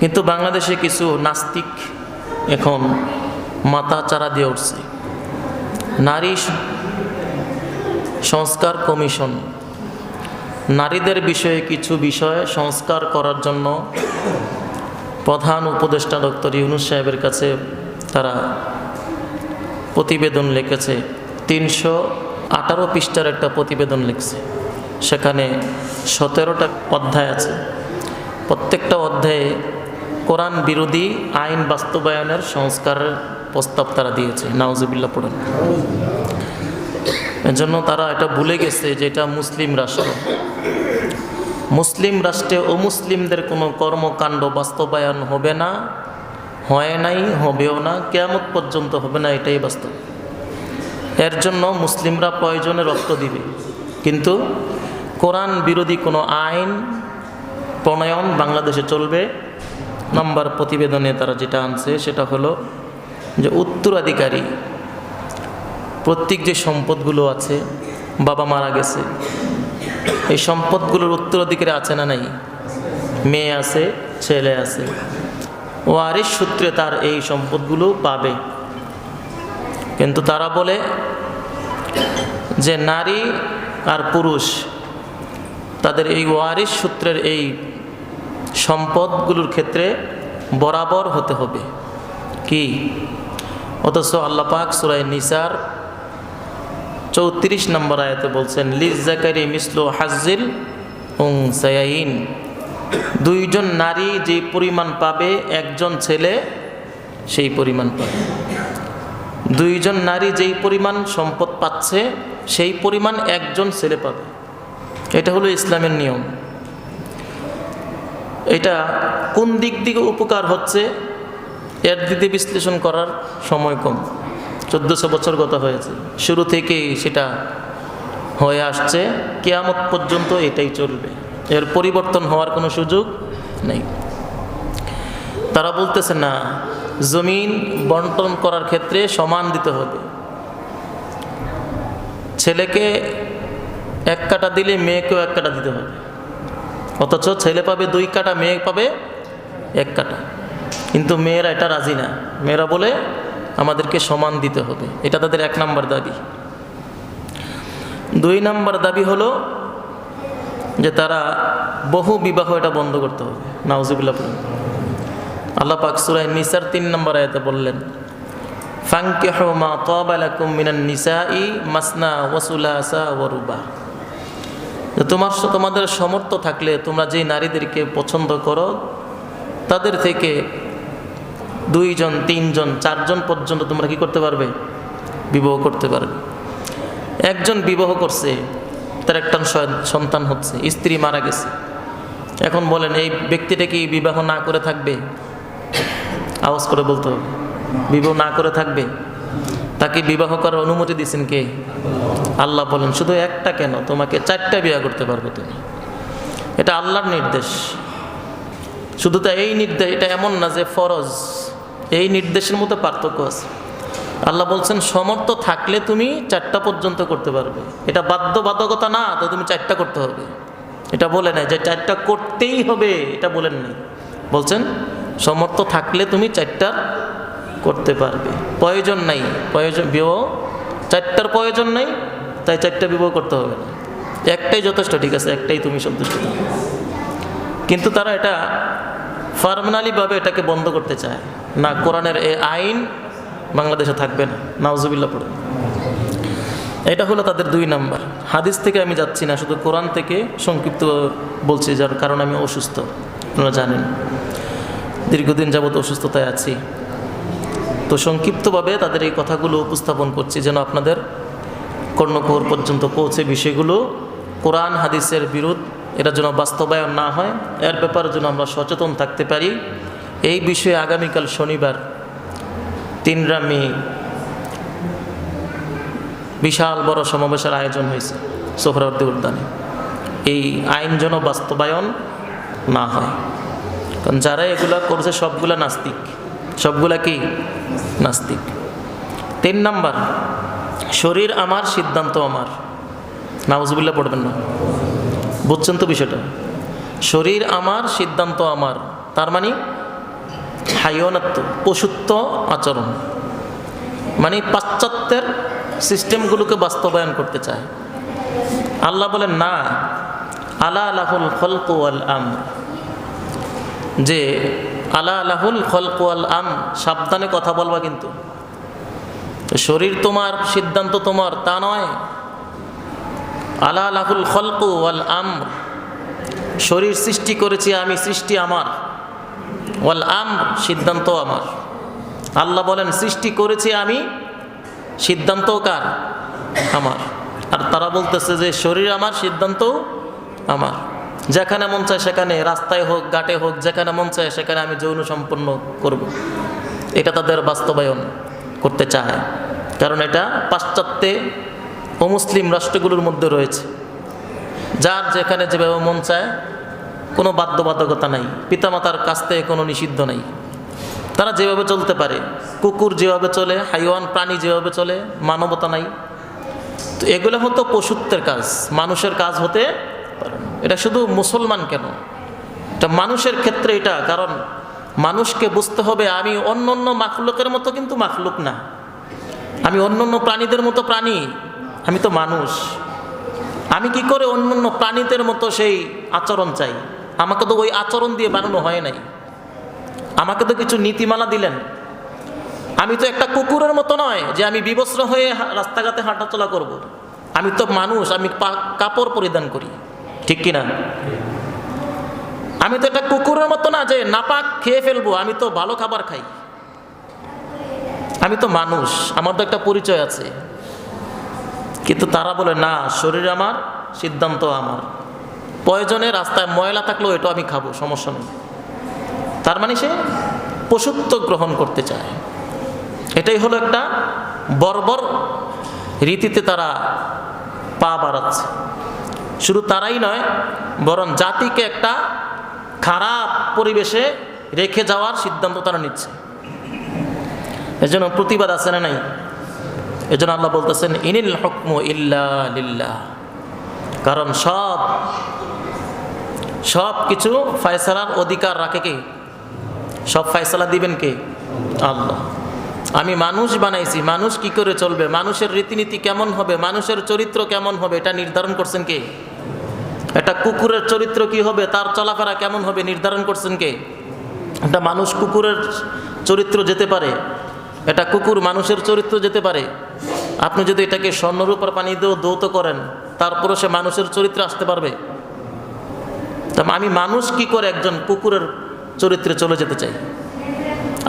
কিন্তু বাংলাদেশে কিছু নাস্তিক এখন মাথা চারা দিয়ে উঠছে। নারী সংস্কার কমিশন নারীদের বিষয়ে কিছু বিষয় সংস্কার করার জন্য প্রধান উপদেষ্টা ডক্টর ইউনূস সাহেবের কাছে তারা প্রতিবেদন লিখেছে। 318 পৃষ্ঠার একটা প্রতিবেদন লিখছে। সেখানে 17টা অধ্যায় আছে। প্রত্যেকটা অধ্যায়ে কোরআন বিরোধী আইন বাস্তবায়নের সংস্কারের প্রস্তাব তারা দিয়েছে। নাউজুবিল্লাহ পড়েন। এজন্য তারা এটা ভুলে গেছে যে এটা মুসলিম রাষ্ট্র। মুসলিম রাষ্ট্রে অমুসলিমদের কোনো কর্মকাণ্ড বাস্তবায়ন হবে না, হয় নাই, হবেও না, কিয়ামত পর্যন্ত হবে না, এটাই বাস্তব। এর জন্য মুসলিমরা প্রয়োজনে রক্ত দিবে, কিন্তু কোরআন বিরোধী কোনো আইন প্রণয়ন বাংলাদেশে চলবে। নাম্বার প্রতিবেদনে তারা যেটা আনছে সেটা হলো যে উত্তরাধিকারী প্রত্যেক যে সম্পদগুলো আছে, বাবা মারা গেছে, এই সম্পদগুলোর উত্তরাধিকারী আছে না নাই? মেয়ে আছে, ছেলে আছে, ওয়ারিশ সূত্রে তার এই সম্পদগুলো পাবে। কিন্তু তারা বলে যে নারী আর পুরুষ তাদের এই ওয়ারিশ সূত্রের এই সম্পদগুলোর ক্ষেত্রে বরাবর হতে হবে। কি? অথচ আল্লাহ পাক সূরা নিসার 34 নম্বর আয়াতে বলছেন, লিজ্জাকারি মিসলু হাজ্জিল উনসায়াইন, দুইজন নারী যে পরিমাণ পাবে একজন ছেলে সেই পরিমাণ পাবে। দুইজন নারী যেই পরিমাণ সম্পদ পাচ্ছে সেই পরিমাণ একজন ছেলে পাবে। এটা হলো ইসলামের নিয়ম। এটা কোন দিক থেকে উপকার হচ্ছে এর দিকে বিশ্লেষণ করার সময় কম। 1400 বছর গত হয়েছে, শুরু থেকেই সেটা হয়ে আসছে, কিয়ামত পর্যন্ত এটাই চলবে, এর পরিবর্তন হওয়ার কোনো সুযোগ নেই। তারা বলতেছে না, জমিন বন্টন করার ক্ষেত্রে সমান দিতে হবে। ছেলেকে 1 কাঠা দিলে মেয়েকেও 1 কাঠা দিতে হবে, অথচ ছেলে পাবে 2 কাঠা, মেয়ে পাবে 1 কাঠা। কিন্তু মেয়েরা এটা রাজি না। মেয়েরা বলে আমাদেরকে সমান দিতে হবে। এটা তাদের 1 নম্বর দাবি। 2 নম্বর দাবি হলো যে তারা বহু বিবাহ এটা বন্ধ করতে হবে। নাউজুবিল্লাহ। আল্লাহ পাক সূরা নিসার 3 নম্বর আয়াতে বললেন, ফানকিহু মা তাবা লাকুম মিনান নিসাই মাসনা ওয়া সুলাসা ওয়া রুবা। তোমাদের সামর্থ্য থাকলে তোমরা যে নারীদেরকে পছন্দ করো তাদের থেকে 2 জন, 3 জন, 4 জন পর্যন্ত তোমরা কি করতে পারবে? বিবাহ করতে পারবে। একজন বিবাহ করছে, তার একটা সন্তান হচ্ছে, স্ত্রী মারা গেছে। এখন বলেন এই ব্যক্তিটা কি বিবাহ না করে থাকবে? আওয়াজ করে বলতে হবে, বিবাহ না করে থাকবে? তাকে বিবাহ করার অনুমতি দিয়েছেন কে? আল্লাহ বলেন শুধু একটা কেন, তোমাকে 4টা বিয়ে করতে পারবে তুমি। এটা আল্লাহর নির্দেশ। শুধু তা এই নির্দেশ, এটা এমন না যে ফরজ। এই নির্দেশের মধ্যে পার্থক্য আছে। আল্লাহ বলছেন সমর্থ থাকলে তুমি 4টা পর্যন্ত করতে পারবে। এটা বাধ্যবাধকতা না তো তুমি 4টা করতে হবে, এটা বলে নাই যে 4টা করতেই হবে, এটা বলেন নাই। বলছেন সমর্থ থাকলে তুমি 4টা করতে পারবে, প্রয়োজন নাই, বিবাহ 4টার প্রয়োজন নাই, তাই 4টা বিবাহ করতে হবে না, একটাই যথেষ্ট। ঠিক আছে, একটাই তুমি সন্তুষ্ট। কিন্তু তারা এটা ফার্মালিভাবে এটাকে বন্ধ করতে চায় না। কোরআনের এই আইন বাংলাদেশে থাকবে না। নাউজুবিল্লাহ পড়ে। এটা হলো তাদের 2 নম্বর। হাদিস থেকে আমি যাচ্ছি না, শুধু কোরআন থেকে সংক্ষিপ্ত বলছি, যার কারণ আমি অসুস্থ, আপনারা জানেন, দীর্ঘদিন যাবৎ অসুস্থতায় আছি। তো সংক্ষিপ্তভাবে তাদের এই কথাগুলো উপস্থাপন করছি যেন আপনাদের কর্ণকুহর পর্যন্ত পৌঁছে বিষয়গুলো কোরআন হাদিসের বিরোধ, এটা যেন বাস্তবায়ন না হয়, এর ব্যাপারে যেন আমরা সচেতন থাকতে পারি। এই বিষয়ে আগামীকাল শনিবার 3 মে বিশাল বড় সমাবেশের আয়োজন হয়েছে সোহরাওয়ার্দী উদ্যানে। এই আইন যেন বাস্তবায়ন না হয়, কারণ যারা এগুলা করছে সবগুলা নাস্তিক। সবগুলা কি? নাস্তিক। 3 নম্বর, শরীর আমার, সিদ্ধান্ত আমার। নাউজুবিল্লাহ পড়বেন না। বুঝছেন তো বিষয়টা? শরীর আমার, সিদ্ধান্ত আমার। তার মানে হাইওয়ানাত্ব, পশুত্ব আচরণ, মানে পাশ্চাত্যের সিস্টেমগুলোকে বাস্তবায়ন করতে চায়। আল্লাহ বলেন না, আলা লাহুল খলকু ওয়াল আমর, যে আলা লাহুল খলকু ওয়াল আমর, সাবধানে কথা বলবা কিন্তু। শরীর তোমার, সিদ্ধান্ত তোমার, তা নয়। আলা লাহুল খলকু ওয়াল আমর, শরীর সৃষ্টি করেছি আমি, সৃষ্টি আমার। ওয়াল আমর, সিদ্ধান্ত আমার। আল্লাহ বলেন সৃষ্টি করেছি আমি, সিদ্ধান্ত কার? আমার। আর তারা বলতেছে যে শরীর আমার, সিদ্ধান্ত আমার। যেখানে মন চায় সেখানে, রাস্তায় হোক, ঘাটে হোক, যেখানে মন চায় সেখানে আমি যৌন সম্পন্ন করব। এটা তাদের বাস্তবায়ন করতে চায়, কারণ এটা পাশ্চাত্যে অমুসলিম রাষ্ট্রগুলোর মধ্যে রয়েছে। যার যেখানে যেভাবে মন চায়, কোনো বাধ্যবাধকতা নাই, পিতামাতার কাছ থেকে কোনো নিষিদ্ধ নাই, তারা যেভাবে চলতে পারে। কুকুর যেভাবে চলে, হাইওয়ান প্রাণী যেভাবে চলে, মানবতা নাই। তো এগুলো হতো পশুত্বের কাজ, মানুষের কাজ হতে পারে না। এটা শুধু মুসলমান কেন, এটা মানুষের ক্ষেত্রে এটা। কারণ মানুষকে বুঝতে হবে আমি অন্য অন্য মাখলুকের মতো কিন্তু মাখলুক না, আমি অন্য অন্য প্রাণীদের মতো প্রাণী, আমি তো মানুষ। আমি কি করে অন্য অন্য প্রাণীদের মতো সেই আচরণ চাই? আমাকে তো ওই আচরণ দিয়ে বানানো হয় নাই, আমাকে তো কিছু নীতিমালা দিলেন। আমি তো একটা কুকুরের মতো নয় যে আমি বিবস্ত্র হয়ে রাস্তাঘাটে হাঁটাচলা করব। আমি তো মানুষ, আমি কাপড় পরিধান করি, ঠিক কিনা? আমি তো একটা কুকুরের মতো না যে নাপাক খেয়ে ফেলবো, আমি তো ভালো খাবার খাই। আমি তো মানুষ, আমার তো একটা পরিচয় আছে। কিন্তু তারা বলে না, শরীর আমার, সিদ্ধান্ত আমার। প্রয়োজনে রাস্তায় ময়লা থাকলেও এটা আমি খাবো, সমস্যা নেই। তার মানে সে পশুত্ব গ্রহণ করতে চায়। এটাই হলো একটা বর্বর রীতিতে তারা পা বাড়াচ্ছে। শুধু তারাই নয়, বরং জাতিকে একটা খারাপ পরিবেশে রেখে যাওয়ার সিদ্ধান্ত তারা নিচ্ছে। এজন্য প্রতিবাদ আছে না নাই? এজন্য আল্লাহ বলতেছেন ইনিল হুকমু ইল্লা লিল্লাহ। কারণ সব কিছু ফয়সালার অধিকার রাখে কে? সব ফয়সালা দিবেন কে? আল্লাহ। আমি মানুষ বানাইছি, মানুষ কি করে চলবে, মানুষের রীতিনীতি কেমন হবে, মানুষের চরিত্র কেমন হবে, এটা নির্ধারণ করছেন কে? একটা কুকুরের চরিত্র কি হবে, তার চলাফেরা কেমন হবে, নির্ধারণ করছেন কে? একটা মানুষ কুকুরের চরিত্র যেতে পারে, এটা কুকুর মানুষের চরিত্র যেতে পারে। আপনি যদি এটাকে স্বর্ণরূপার পানি দিয়েও দৌত করেন, তারপরে সে মানুষের চরিত্রে আসতে পারবে? তা আমি মানুষ কি করে একজন কুকুরের চরিত্রে চলে যেতে চাই?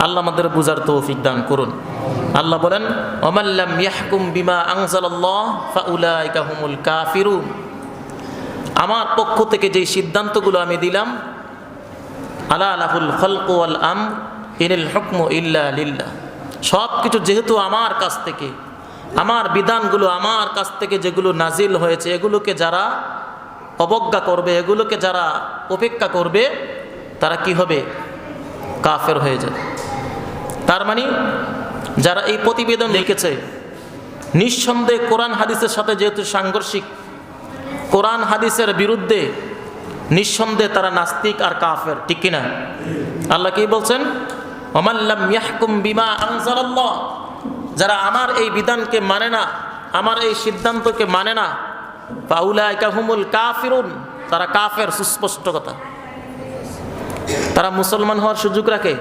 আল্লাহ আমাদের বুঝার তৌফিক দান করুন। আল্লাহ বলেন ওয়ামাল্লাম ইয়াহকুম বিমা আনজালাল্লাহ ফাউলাইকা হুমুল কাফিরুন। আমার পক্ষ থেকে যেই সিদ্ধান্তগুলো আমি দিলাম, আলা লাহুল খলকু ওয়াল আমর ইনিল হুকমু ইল্লা লিল্লাহ, সব কিছু যেহেতু আমার কাছ থেকে, আমার বিধানগুলো আমার কাছ থেকে যেগুলো নাজিল হয়েছে, এগুলোকে যারা অবজ্ঞা করবে, এগুলোকে যারা উপেক্ষা করবে, তারা কি হবে? কাফের হয়ে যাবে। তার মানে যারা এই প্রতিবেদন লিখেছে, নিঃসন্দেহে কোরআন হাদিসের সাথে যেহেতু সাংঘর্ষিক, কোরআন হাদিসের বিরুদ্ধে, নিঃসন্দেহে তারা নাস্তিক আর কাফের, ঠিক কিনা? আল্লাহ কি বলছেন? ওয়ামাল্লাম ইয়াহকুম বিমা আনজালাল্লাহ, যারা আমার এই বিধানকে মানে না, আমার এই সিদ্ধান্তকে মানে না, ফাউলাইকা হুমুল কাফিরুন, তারা কাফের, সুস্পষ্ট কথা। তারা মুসলমান হওয়ার সুযোগ রাখে?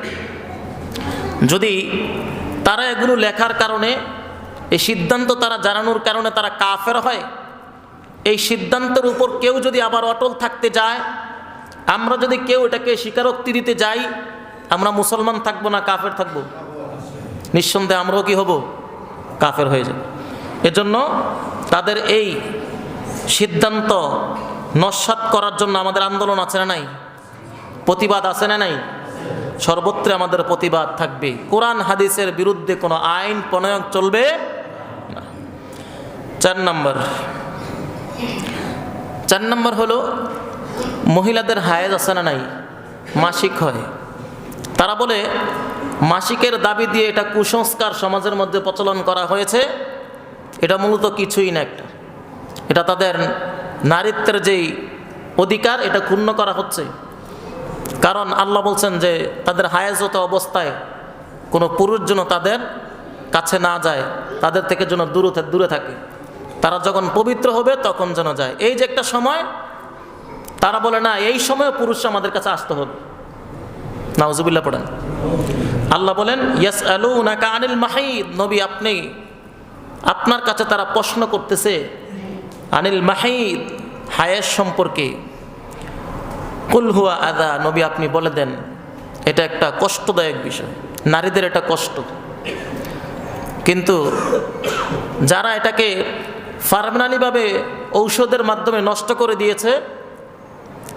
যদি তারা এগুলো লেখার কারণে, এই সিদ্ধান্ত তারা জানানোর কারণে তারা কাফের হয়, এই সিদ্ধান্তের উপর কেউ যদি আবার অটল থাকতে যায়, আমরা যদি কেউ এটাকে স্বীকারোক্তি দিতে যাই, আমরা মুসলমান থাকবো না কাফের থাকবো? নিঃসন্দেহে আমরাও কি হব? কাফের হয়ে যাব। এজন্য তাদের এই সিদ্ধান্ত নস্যাৎ করার জন্য আমাদের আন্দোলন আছে না নাই? প্রতিবাদ আছে না নাই? সর্বত্র আমাদের প্রতিবাদ থাকবে। কোরআন হাদিসের বিরুদ্ধে কোনো আইন প্রণয়ন চলবে না। 4 নম্বর হলো মহিলাদের হায়েজ আছে না নাই? মাসিক হয়। তারা বলে মাসিকের দাবি দিয়ে এটা কুসংস্কার সমাজের মধ্যে প্রচলন করা হয়েছে। এটা মূলত কিছুই না, এটা তাদের নারীত্বের যেই অধিকার, এটা ক্ষুণ্ণ করা হচ্ছে। কারণ আল্লাহ বলছেন যে তাদের হায়াজত অবস্থায় কোনো পুরুষ যেন তাদের কাছে না যায়, তাদের থেকে যেন দূরে থাকে, তারা যখন পবিত্র হবে তখন যেন যায়। এই যে একটা সময়, তারা বলে না এই সময় পুরুষ আমাদের কাছে আসতে হবে। নাউজুবিল্লাহ পড়েন। আল্লাহ বলেন ইয়াসআলুনাকা আনিল মাহিদ, নবী আপনি, আপনার কাছে তারা প্রশ্ন করতেছে আনিল মাহিদ, হায়েজ সম্পর্কে। কুল হুয়া আযা, নবী আপনি বলে দেন এটা একটা কষ্টদায়ক বিষয়, নারীদের এটা কষ্ট। কিন্তু যারা এটাকে ফার্মালিভাবে ঔষধের মাধ্যমে নষ্ট করে দিয়েছে,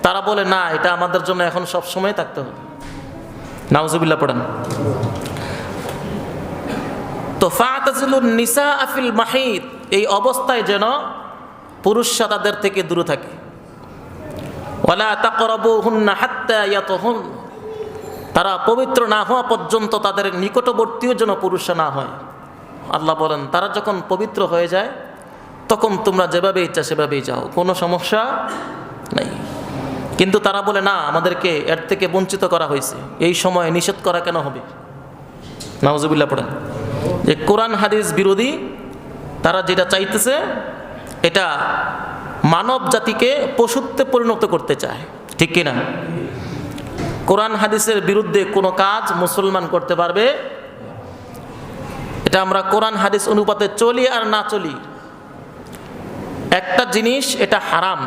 তারা বলে না এটা আমাদের জন্য এখন সব সময় থাকতে হবে। নাউজুবিল্লাহ পড়েন। তো ফাতাজিলুন নিসা ফিল মাহিদ, এই অবস্থায় যেন পুরুষরা তাদের থেকে দূরে থাকে। ওয়ালা তাকরাবুহুন্না হাত্তা ইয়াতহুন, তারা পবিত্র না হওয়া পর্যন্ত তাদের নিকটবর্তীও যেন পুরুষরা না হয়। আল্লাহ বলেন তারা যখন পবিত্র হয়ে যায় তখন তোমরা যেভাবে ইচ্ছা সেভাবেই যাও, কোনো সমস্যা নাই। কিন্তু তারা বলে না আমাদেরকে এর থেকে বঞ্চিত করা হয়েছে, এই সময়ে নিষেধ করা কেন হবে? নাউজুবিল্লাহ পড়েন। যে কোরআন হাদিস বিরোধী তারা যেটা চাইতেছে, এটা মানব জাতিকে পশুত্বে পরিণত করতে চায়, ঠিক কিনা? কোরআন হাদিসের বিরুদ্ধে কোনো কাজ মুসলমান করতে পারবে, এটা আমরা কোরআন হাদিস অনুপাতে চলি আর না চলি, একটা জিনিস এটা হারাম,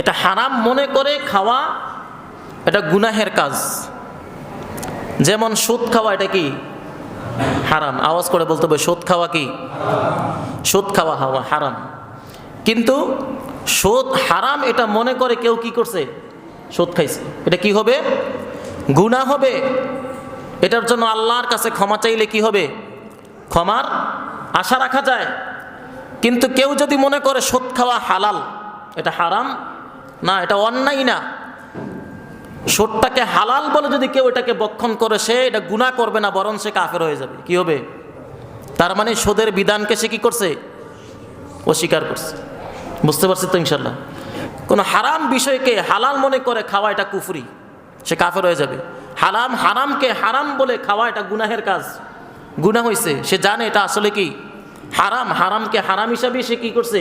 এটা হারাম মনে করে খাওয়া এটা গুনাহের কাজ। যেমন সুদ খাওয়া, এটা কি হারাম? আওয়াজ করে বলতে হবে সুদ খাওয়া কি? সুদ খাওয়া হারাম। কিন্তু সুদ হারাম এটা মনে করে কেউ কি করছে? সুদ খাইছে, এটা কি হবে? গুনাহ হবে। এটার জন্য আল্লাহর কাছে ক্ষমা চাইলে কি হবে? ক্ষমার আশা রাখা যায়। কিন্তু কেউ যদি মনে করে সুদ খাওয়া হালাল, এটা হারাম না, এটা অন্যায় না, সুদটাকে হালাল বলে যদি কেউ এটাকে বক্ষণ করে, সে এটা গুনাহ করবে না, বরং সে কাফের হয়ে যাবে। কি হবে? তার মানে সুদের বিধানকে সে কি করছে? অস্বীকার করছে। বুঝতে পারছি তো ইনশাল্লাহ? কোনো হারাম বিষয়কে হালাল মনে করে খাওয়া এটা কুফরি, সে কাফের হয়ে যাবে। হারামকে হারাম বলে খাওয়া এটা গুনাহের কাজ, গুনাহ হয়েছে, সে জানে এটা আসলে কি হারাম, হারামকে হারাম হিসাবে সে কি করছে?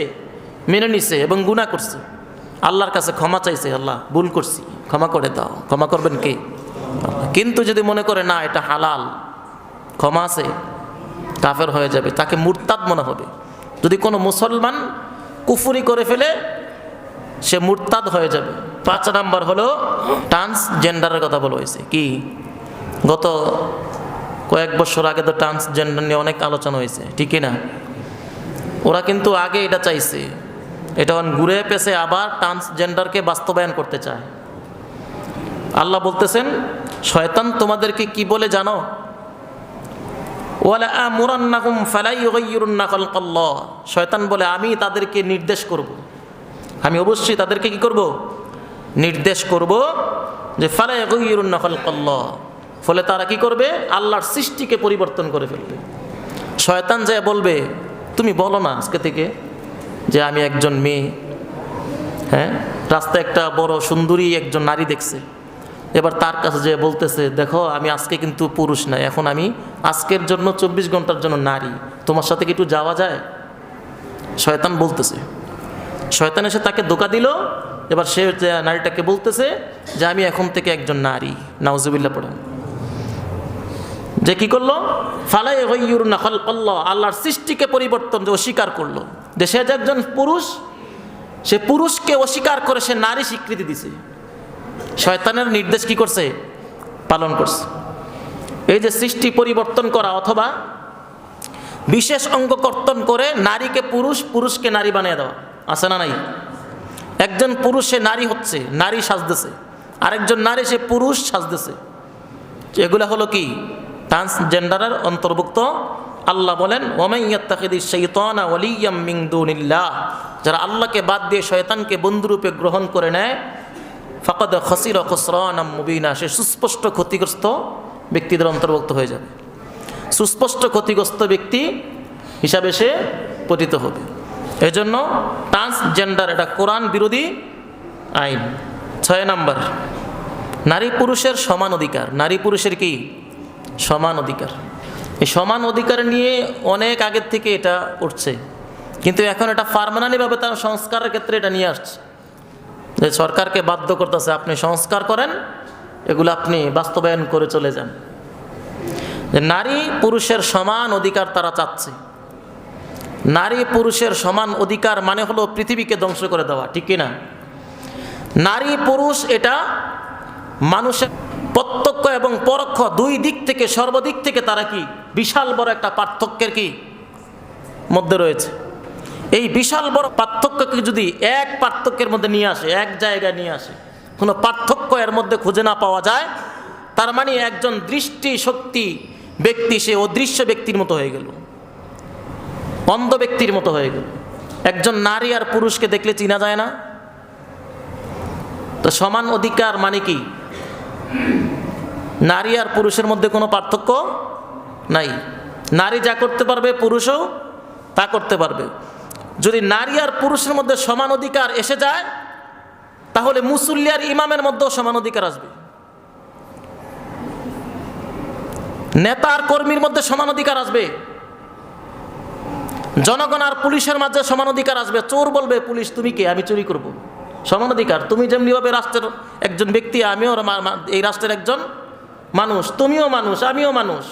মেনে নিছে এবং গুনাহ করছে। আল্লাহর কাছে ক্ষমা চাইছে, আল্লাহ ভুল করছি, ক্ষমা করে দাও। ক্ষমা করবেন কে? কিন্তু যদি মনে করে না এটা হালাল, ক্ষমা আছে, কাফের হয়ে যাবে, তাকে মুরতাদ মনে হবে। যদি কোনো মুসলমান কুফরি করে ফেলে, সে মুরতাদ হয়ে যাবে। 5 নাম্বার হলো ট্রান্সজেন্ডারের কথা বলা হয়েছে। কি গত কয়েক বছর আগে তো ট্রান্সজেন্ডার নিয়ে অনেক আলোচনা হয়েছে, ঠিক না? ওরা কিন্তু আগে এটা চাইছে, এটা ঘুরে পেছে আবার ট্রান্সজেন্ডারকে বাস্তবায়ন করতে চায়। আল্লাহ বলতেছেন শয়তান তোমাদেরকে কি বলে জানো? ওয়ালা আমুরান্নাহুম ফালা ইউগাইয়িরুন্না খালকাল্লাহ, শয়তান বলে আমি তাদেরকে নির্দেশ করব, আমি অবশ্যই তাদেরকে কি করব? নির্দেশ করব যে ফালা ইউগাইয়িরুন্না খালকাল্লাহ, ফলে তারা কি করবে? আল্লাহর সৃষ্টিকে পরিবর্তন করে ফেলবে। শয়তান যে বলবে তুমি বলো না আজকে থেকে যে আমি একজন মেয়ে, হ্যাঁ, রাস্তায় একটা বড় সুন্দরী একজন নারী দেখছে, এবার তার কাছে যে বলতেছে দেখো আমি আজকে কিন্তু পুরুষ না, এখন আমি আজকের জন্য 24 ঘন্টার জন্য নারী, তোমার সাথে কি একটু যাওয়া যায়? শয়তান বলতেছে। শয়তান এসে তাকে ধোঁকা দিল, এবার সে নারীটাকে বলতেছে যে আমি এখন থেকে একজন নারী। নাউজুবিল্লাহ পড়েন। যে কি করলো? ফালা ইউগাইয়িরুন্না খালকাল্লাহ, আল্লাহর সৃষ্টিকে পরিবর্তন যে অস্বীকার করলো, যে সে যে একজন পুরুষ, সে পুরুষকে অস্বীকার করে সে নারী স্বীকৃতি দিছে। শয়তানের নির্দেশ কি করছে? পালন করছে। এই যে সৃষ্টি পরিবর্তন করা অথবা বিশেষ অঙ্গ কর্তন করে নারীকে পুরুষ, পুরুষকে নারী বানিয়ে দেওয়া, আছে না নাই? একজন পুরুষ সে নারী হচ্ছে, নারী সাজতেছে, আরেকজন নারী সে পুরুষ সাজতেছে। এগুলা হলো কি? ট্রান্সজেন্ডারের অন্তর্ভুক্ত। আল্লাহ বলেন ওয়ামান ইয়াত্তাখিদিশ শাইতানা ওয়ালিয়্যাম মিন দুনিল্লাহ, যারা আল্লাহকে বাদ দিয়ে শয়তানকে বন্ধুরূপে গ্রহণ করে নেয়, ফাকাদ খাসিরা খুসরানাম মুবিনা, সে সুস্পষ্ট ক্ষতিগ্রস্ত ব্যক্তিদের অন্তর্ভুক্ত হয়ে যাবে। সুস্পষ্ট ক্ষতিগ্রস্ত ব্যক্তি হিসাবে সে পতিত হবে। এজন্য ট্রান্সজেন্ডার এটা কোরআন বিরোধী আইন। 6 নাম্বার নারী পুরুষের সমান অধিকার, নারী পুরুষের কি সমান অধিকার। এই সমান অধিকার নিয়ে অনেক আগের থেকে এটা উঠছে, কিন্তু এখন এটা পার্মানেন্টভাবে তার সংস্কারের ক্ষেত্রে এটা নিয়ে আসছে, যে সরকারকে বাধ্য করতেছে আপনি সংস্কার করেন, এগুলো আপনি বাস্তবায়ন করে চলে যান। যে নারী পুরুষের সমান অধিকার তারা চাচ্ছে। নারী পুরুষের সমান অধিকার মানে হলো পৃথিবীকে ধ্বংস করে দেওয়া, ঠিক কিনা? নারী পুরুষ এটা মানুষের প্রত্যক্ষ এবং পরোক্ষ দুই দিক থেকে, সর্বদিক থেকে তারা কি বিশাল বড় একটা পার্থক্যের কি মধ্যে রয়েছে। এই বিশাল বড় পার্থক্যকে যদি এক পার্থক্যের মধ্যে নিয়ে আসে, এক জায়গায় নিয়ে আসে, কোনো পার্থক্য এর মধ্যে খুঁজে না পাওয়া যায়, তার মানে একজন দৃষ্টি শক্তি ব্যক্তি সে অদৃশ্য ব্যক্তির মতো হয়ে গেল, অন্ধ ব্যক্তির মতো হয়ে গেল। একজন নারী আর পুরুষকে দেখলে চিনা যায় না। তো সমান অধিকার মানে কি? নারী আর পুরুষের মধ্যে কোনো পার্থক্য নাই। নারী যা করতে পারবে পুরুষও তা করতে পারবে। যদি নারী আর পুরুষের মধ্যে সমান অধিকার এসে যায়, তাহলে মুসল্লি আর ইমামের মধ্যেও সমান অধিকার আসবে, নেতা আর কর্মীর মধ্যে সমান অধিকার আসবে, জনগণ আর পুলিশের মাঝে সমান অধিকার আসবে। চোর বলবে পুলিশ তুমি কে, আমি চুরি করব, সমান অধিকার। তুমি যেমনিভাবে রাষ্ট্রের একজন ব্যক্তি, আমিও এই রাষ্ট্রের একজন মানুষ, তুমিও মানুষ, আমিও মানুষ,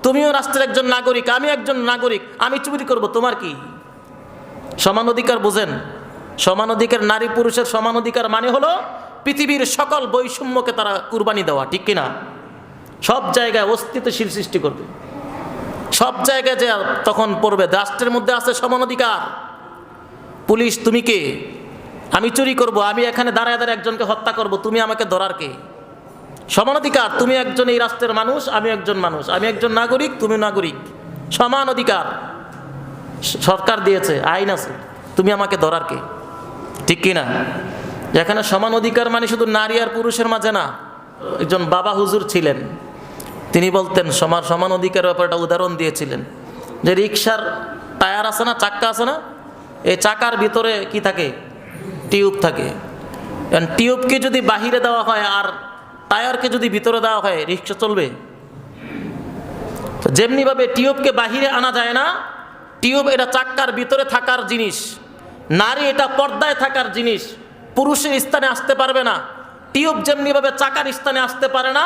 তুমিও রাষ্ট্রের একজন নাগরিক, আমি একজন নাগরিক, আমি চুরি করব, তোমার কি? সমান অধিকার বুঝেন? সমান অধিকার, নারী পুরুষের সমান অধিকার মানে হলো পৃথিবীর সকল বৈষম্যকে তারা কুরবানি দেওয়া, ঠিক কিনা? সব জায়গায় অস্তিত্বশীল সৃষ্টি করবে, সব জায়গায় যে তখন পড়বে রাষ্ট্রের মধ্যে আছে সমান অধিকার। পুলিশ তুমি কে, আমি চুরি করব, আমি এখানে দাঁড়ায় দাঁড়ায় একজনকে হত্যা করব, তুমি আমাকে ধরার কে? সমান অধিকার। তুমি একজন এই রাষ্ট্রের মানুষ, আমি একজন মানুষ, আমি একজন নাগরিক, তুমি নাগরিক, সমান অধিকার সরকার দিয়েছে, আইন আছে, তুমি আমাকে ধরার কে? ঠিক কিনা? এখানে সমান অধিকার মানে শুধু নারী আর পুরুষের মাঝে না। একজন বাবা হুজুর ছিলেন, তিনি বলতেন সমান অধিকারের ব্যাপারে একটা উদাহরণ দিয়েছিলেন, যে রিক্সার টায়ার আছে না, চাক্কা আছে না, এই চাকার ভিতরে কি থাকে? টিউব থাকে। টিউবকে যদি বাহিরে দেওয়া হয় আর টায়ারকে যদি ভিতরে দেওয়া হয়, রিক্সা চলবে? যেমনিভাবে টিউবকে বাহিরে আনা যায় না, টিউব এটা চাক্কার ভিতরে থাকার জিনিস, নারী এটা পর্দায় থাকার জিনিস, পুরুষের স্থানে আসতে পারবে না। টিউব যেমনিভাবে চাকার স্থানে আসতে পারে না,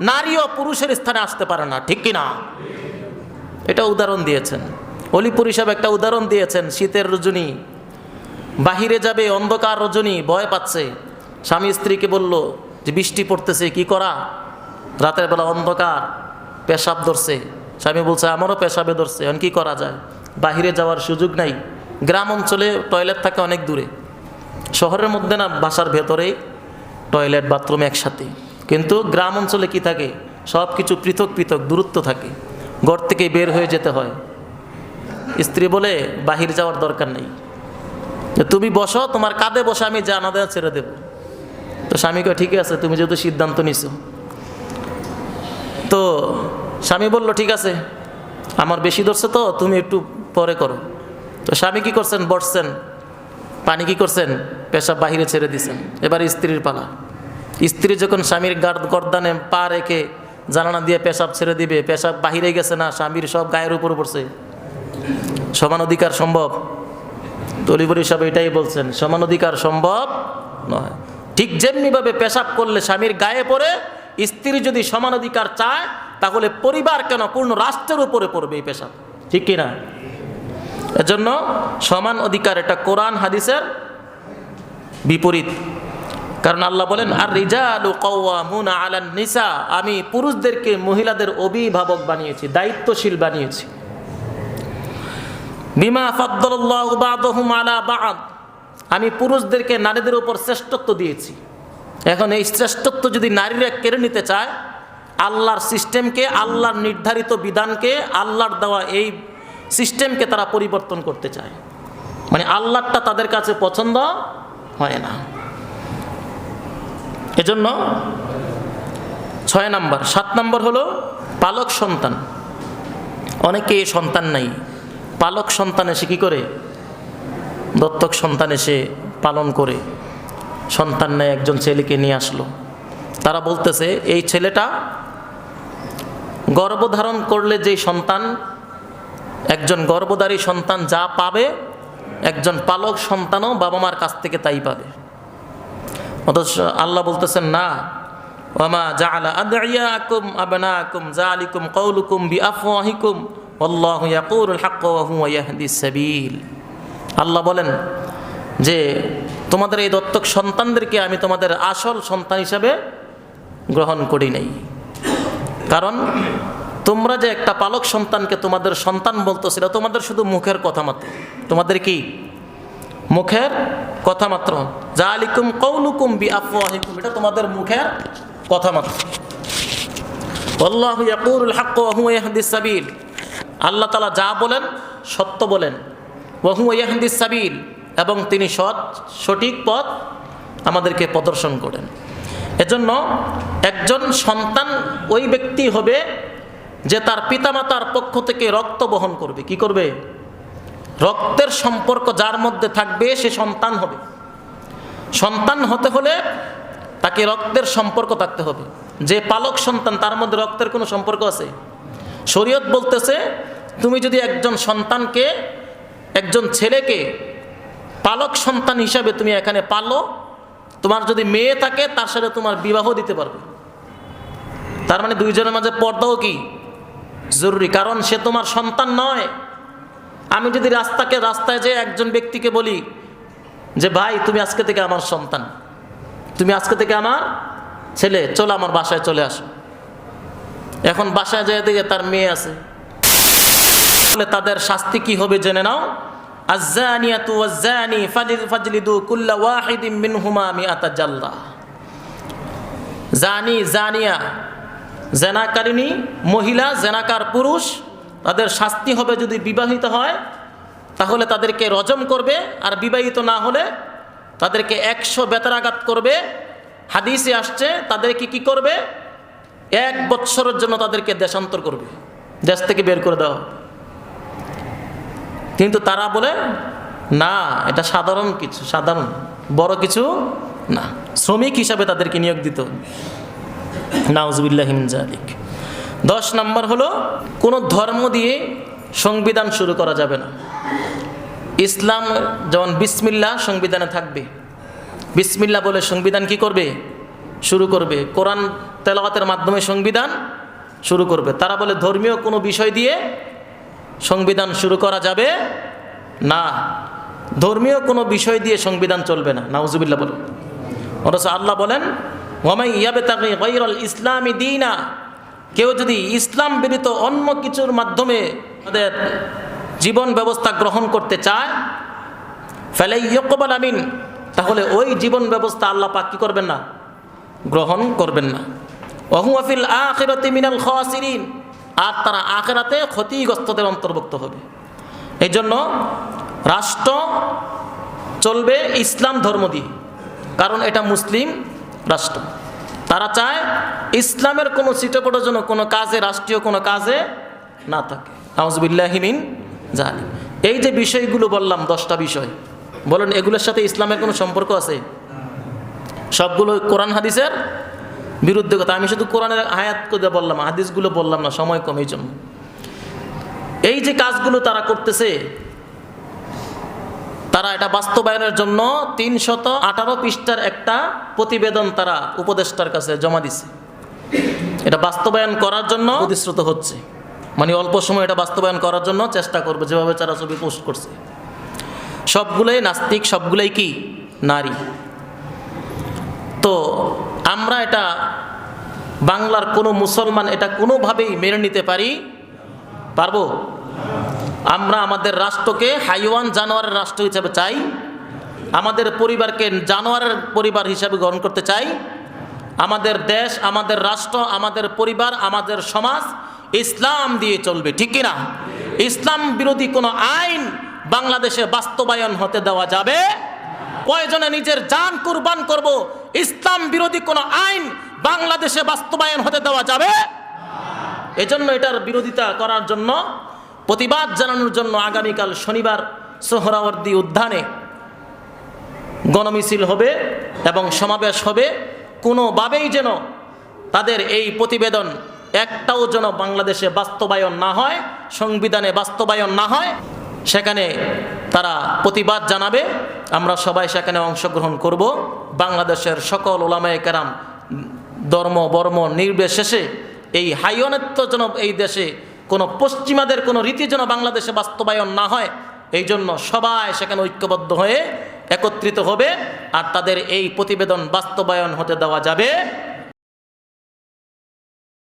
নারীও পুরুষের স্থানে আসতে পারে না, ঠিক কিনা? এটা উদাহরণ দিয়েছেন অলিপুর হিসাবে, একটা উদাহরণ দিয়েছেন। শীতের রজনী, বাহিরে যাবে, অন্ধকার রজনী, ভয় পাচ্ছে, স্বামী স্ত্রীকে বলল যে বৃষ্টি পড়তেছে, কি করা? রাতের বেলা অন্ধকার, পেশাব ধরছে। স্বামী বলছে আমারও পেশাবে ধরছে, এখন কি করা যায়? বাহিরে যাওয়ার সুযোগ নাই, গ্রাম অঞ্চলে টয়লেট থাকে অনেক দূরে, শহরের মধ্যে না বাসার ভেতরেই টয়লেট বাথরুম একসাথে, কিন্তু গ্রাম অঞ্চলে কি থাকে? সব কিছু পৃথক পৃথক, দূরত্ব থাকে, ঘর থেকে বের হয়ে যেতে হয়। স্ত্রী বলে বাহির যাওয়ার দরকার নেই, তুমি বসো, তোমার কাঁধে বসে আমি জানাজা ছেড়ে দেব। তো স্বামীকে ঠিক আছে, তুমি যেহেতু সিদ্ধান্ত নিছো। তো স্বামী বলল ঠিক আছে, আমার বেশি ধরছে তো তুমি একটু পরে করো। তো স্বামী কি করছেন? বসছেন, পানি কি করছেন? পেশাব বাহিরে ছেড়ে দিছেন। এবার স্ত্রীর পালা। স্ত্রী যখন স্বামীর গর্দানে পা রেখে জানালা দিয়ে পেশাব ছেড়ে দিবে, পেশাব বাহিরে গেছে না, স্বামীর সব গায়ের উপর পড়ছে। সমান অধিকার সম্ভব? তলিবর হিসাবে এটাই বলছেন, সমান অধিকার সম্ভব নয়। ঠিক যেমনিভাবে পেশাব করলে স্বামীর গায়ে পড়ে, স্ত্রী যদি সমান অধিকার চায়, তাহলে পরিবার কেন পূর্ণ রাষ্ট্রের উপরে পড়বে এই পেশাব, ঠিক কিনা? এজন্য সমান অধিকার এটা কোরআন হাদিসের বিপরীত। কারণ আল্লাহ বলেন আর রিজালু কাওয়ামুনা আলান নিসা, আমি পুরুষদেরকে মহিলাদের অভিভাবক বানিয়েছি, দায়িত্বশীল বানিয়েছি। বিমা ফাদ্দালাল্লাহু বা'দাহুম আলা বা'দ, আমি পুরুষদেরকে নারীদের উপর শ্রেষ্ঠত্ব দিয়েছি। এখন এই শ্রেষ্ঠত্ব যদি নারীরা কেড়ে নিতে চায়, আল্লাহর সিস্টেমকে, আল্লাহর নির্ধারিত বিধানকে, আল্লাহর দেওয়া এই সিস্টেমকে তারা পরিবর্তন করতে চায়, মানে আল্লাহটা তাদের কাছে পছন্দ হয় না। এজন্য 6 নম্বর। 7 নম্বর হলো পালক সন্তান। অনেকে সন্তান নাই, পালক সন্তান এসে কী করে? দত্তক সন্তান এসে পালন করে। সন্তান নেয়, একজন ছেলেকে নিয়ে আসলো, তারা বলতেছে এই ছেলেটা গর্ভধারণ করলে যে সন্তান, একজন গর্ভধারী সন্তান যা পাবে একজন পালক সন্তানও বাবা মার কাছ থেকে তাই পাবে। অথচ আল্লাহ বলতেছেন না, ওয়ামা জাআলা আদইয়াকুম আবনাকুম যালিকুম কাউলুকুম বিআফওয়াহিকুম ওয়াল্লাহু ইয়াকুলুল হাক্কা ওয়া হুয়া ইয়াহদিস সাবিল। আল্লাহ বলেন যে তোমাদের এই দত্তক সন্তানদেরকে আমি তোমাদের আসল সন্তান হিসাবে গ্রহণ করি নাই, কারণ তোমরা যে একটা পালক সন্তানকে তোমাদের সন্তান বলতো সেটা তোমাদের শুধু মুখের কথা মাত্র। তোমাদের কি মুখের কথা মাত্র। যালিকুম কাউলুকুম বিআফওয়াহিকুম, এটা তোমাদের মুখের কথা মাত্র। আল্লাহু ইয়াকুলুল হাক্কা ওয়া হুয়া ইয়াহদিস সাবিল, আল্লাহ তাআলা যা বলেন সত্য বলেন। ওয়া হুয়া ইয়াহদিস সাবিল, এবং তিনি সঠিক পথ আমাদেরকে প্রদর্শন করেন। এজন্য একজন সন্তান ওই ব্যক্তি হবে যে তার পিতামাতার পক্ষ থেকে রক্ত বহন করবে। কি করবে? রক্তের সম্পর্ক যার মধ্যে থাকবে সে সন্তান হবে। সন্তান হতে হলে তাকে রক্তের সম্পর্ক থাকতে হবে। যে পালক সন্তান তার মধ্যে রক্তের কোনো সম্পর্ক আছে? শরীয়ত বলতেছে তুমি যদি একজন সন্তানকে, একজন ছেলেকে পালক সন্তান হিসাবে তুমি এখানে পালো, তোমার যদি মেয়ে থাকে তার সাথে তোমার বিবাহ দিতে পারবে। তার মানে দুইজনের মাঝে পর্দাও কি জরুরি, কারণ সে তোমার সন্তান নয়। আমি যদি রাস্তায় যে একজন ব্যক্তিকে বলি যে ভাই তুমি আজকে থেকে আমার সন্তান, তুমি আজকে থেকে আমার ছেলে, চলো আমার বাসায় চলে আসো। এখন বাসায় যায় দেখে তার মেয়ে আছে, তাদের শাস্তি কি হবে জেনে নাও। আয-যানিয়াতু ওয়াজ-যানি ফাজলিদু কুল্লা ওয়াহিদিন মিনহুমা মিআতা জাল্লা। জানি, জানিয়া, জেনাকারিনী মহিলা, জেনাকার পুরুষ, তাদের শাস্তি হবে যদি বিবাহিত হয় তাহলে তাদেরকে রজম করবে, আর বিবাহিত না হলে তাদেরকে 100 বেতারাঘাত করবে। হাদিসে আসছে তাদেরকে কি করবে? 1 বৎসরের জন্য তাদেরকে দেশান্তর করবে, দেশ থেকে বের করে দেওয়া। কিন্তু তারা বলে না, এটা সাধারণ কিছু, সাধারণ বড় কিছু না, শ্রমিক হিসাবে তাদেরকে নিয়োগ দিত। নাউজুবিল্লাহি মিন যালিক। 10 নম্বর হলো কোনো ধর্ম দিয়ে সংবিধান শুরু করা যাবে না। ইসলাম যেমন বিসমিল্লাহ সংবিধানে থাকবে, বিসমিল্লাহ বলে সংবিধান কি করবে? শুরু করবে। কোরআন তেলাওয়াতের মাধ্যমে সংবিধান শুরু করবে। তারা বলে ধর্মীয় কোনো বিষয় দিয়ে সংবিধান শুরু করা যাবে না, ধর্মীয় কোনো বিষয় দিয়ে সংবিধান চলবে না। নাউজুবিল্লাহ বলুন। অথচ আল্লাহ বলেন ওয়ামান ইয়াবতাগি গায়রাল ইসলামি দীনা, কেউ যদি ইসলাম ব্যতীত অন্য কিছুর মাধ্যমে তাদের জীবন ব্যবস্থা গ্রহণ করতে চায়, ফালাই ইউকবাল মিন, তাহলে ওই জীবন ব্যবস্থা আল্লাহ পাক কি করবেন না? গ্রহণ করবেন না। ওয়া হুয়া ফিল আখিরাতি মিনাল খাসিরিন, আর তারা আখিরাতে ক্ষতিগ্রস্তদের অন্তর্ভুক্ত হবে। এই জন্য রাষ্ট্র চলবে ইসলাম ধর্ম দিয়ে, কারণ এটা মুসলিম রাষ্ট্র। তারা চায় ইসলামের কোনো ছিটেফোঁটা যেন কোনো কাজে, রাষ্ট্রীয় কোনো কাজে না থাকে। আউযুবিল্লাহি মিন যালিক। এই যে বিষয়গুলো বললাম 10টা বিষয়, বলেন এগুলোর সাথে ইসলামের কোনো সম্পর্ক আছে? সবগুলো কোরআন হাদিসের বিরুদ্ধে কথা। আমি শুধু কোরআনের আয়াত করে বললাম, হাদিসগুলো বললাম না, সময় কম এই জন্য। এই যে কাজগুলো তারা করতেছে, তারা এটা বাস্তবায়নের জন্য 318 পৃষ্ঠার একটা প্রতিবেদন তারা উপদেষ্টার কাছে জমা দিছে। এটা বাস্তবায়ন করার জন্য প্রতিশ্রুত হচ্ছে, মানে অল্প সময় এটা বাস্তবায়ন করার জন্য চেষ্টা করবে, যেভাবে তারা ছবি পোস্ট করছে। সবগুলোই নাস্তিক, সবগুলোই কি নারী। তো আমরা এটা বাংলার কোনো মুসলমান এটা কোনোভাবেই মেনে নিতে পারবো? আমরা আমাদের রাষ্ট্রকে হাইওয়ান, জানোয়ারের রাষ্ট্র হিসাবে চাই, আমাদের পরিবারকে জানোয়ারের পরিবার হিসাবে গ্রহণ করতে চাই। আমাদের দেশ, আমাদের রাষ্ট্র, আমাদের পরিবার, আমাদের সমাজ ইসলাম দিয়ে চলবে, ঠিক কিনা? ইসলাম বিরোধী কোনো আইন বাংলাদেশে বাস্তবায়ন হতে দেওয়া যাবে। প্রয়োজনে নিজের জান কুরবান করব, ইসলাম বিরোধী কোনো আইন বাংলাদেশে বাস্তবায়ন হতে দেওয়া যাবে। এজন্য এটার বিরোধিতা করার জন্য, প্রতিবাদ জানানোর জন্য আগামীকাল শনিবার সোহরাওয়ার্দী উদ্যানে গণমিছিল হবে এবং সমাবেশ হবে। কোনোভাবেই যেন তাদের এই প্রতিবেদন একটাও যেন বাংলাদেশে বাস্তবায়ন না হয়, সংবিধানে বাস্তবায়ন না হয়। সেখানে তারা প্রতিবাদ জানাবে, আমরা সবাই সেখানে অংশগ্রহণ করব। বাংলাদেশের সকল ওলামায়ে কেরাম ধর্ম বর্ম নির্বিশেষে এই হাইয়নাত্য যেন এই দেশে কোনো পশ্চিমাদের কোনো রীতি যেন বাংলাদেশে বাস্তবায়ন না হয়, এই জন্য সবাই সেখানে ঐক্যবদ্ধ হয়ে একত্রিত হবে। আর তাদের এই প্রতিবেদন বাস্তবায়ন হতে দেওয়া যাবে